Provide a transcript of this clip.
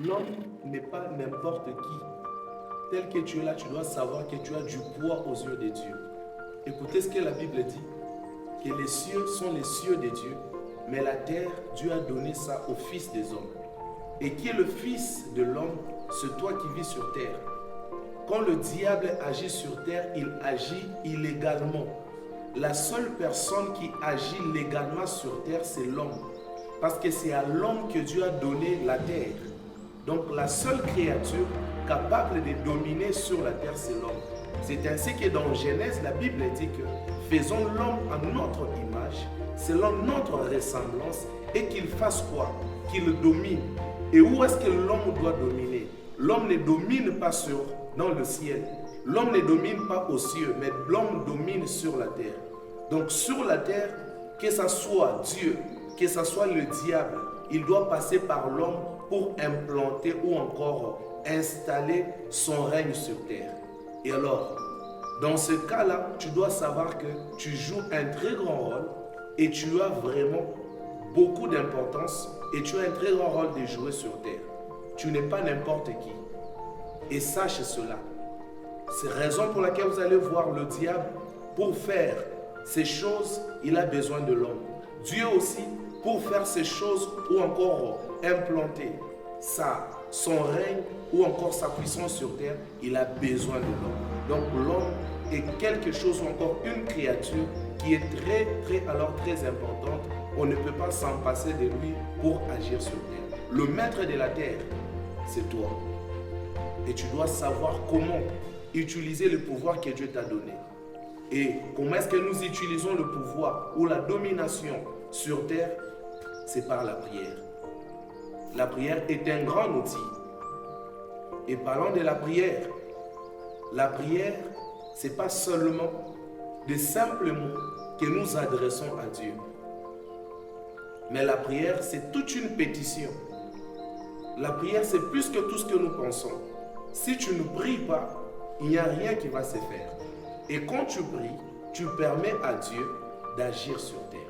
L'homme n'est pas n'importe qui. Tel que tu es là, tu dois savoir que tu as du poids aux yeux de Dieu. Écoutez ce que la Bible dit, que les cieux sont les cieux de Dieu, mais la terre, Dieu a donné ça au Fils des hommes. Et qui est le Fils de l'homme, c'est toi qui vis sur terre. Quand le diable agit sur terre, il agit illégalement. La seule personne qui agit légalement sur terre, c'est l'homme. Parce que c'est à l'homme que Dieu a donné la terre. Donc la seule créature capable de dominer sur la terre, c'est l'homme. C'est ainsi que dans Genèse, la Bible dit que faisons l'homme à notre image, selon notre ressemblance, et qu'il fasse quoi? Qu'il domine. Et où est-ce que l'homme doit dominer? L'homme ne domine pas dans le ciel. L'homme ne domine pas aux cieux, mais l'homme domine sur la terre. Donc sur la terre, que ce soit Dieu, que ce soit le diable, il doit passer par l'homme pour implanter ou encore installer son règne sur terre. Et alors, dans ce cas-là, tu dois savoir que tu joues un très grand rôle et tu as vraiment beaucoup d'importance et tu as un très grand rôle de jouer sur terre. Tu n'es pas n'importe qui. Et sache cela. C'est la raison pour laquelle vous allez voir le diable, pour faire ces choses, il a besoin de l'homme. Dieu aussi, pour faire ces choses ou encore implanter son règne ou encore sa puissance sur terre, il a besoin de l'homme. Donc l'homme est quelque chose ou encore une créature qui est très importante. On ne peut pas s'en passer de lui pour agir sur terre. Le maître de la terre, c'est toi. Et tu dois savoir comment utiliser le pouvoir que Dieu t'a donné. Et comment est-ce que nous utilisons le pouvoir ou la domination sur terre? C'est par la prière. La prière est un grand outil. Et parlant de la prière, ce n'est pas seulement de simples mots que nous adressons à Dieu. Mais la prière, c'est toute une pétition. La prière, c'est plus que tout ce que nous pensons. Si tu ne pries pas, il n'y a rien qui va se faire. Et quand tu pries, tu permets à Dieu d'agir sur terre.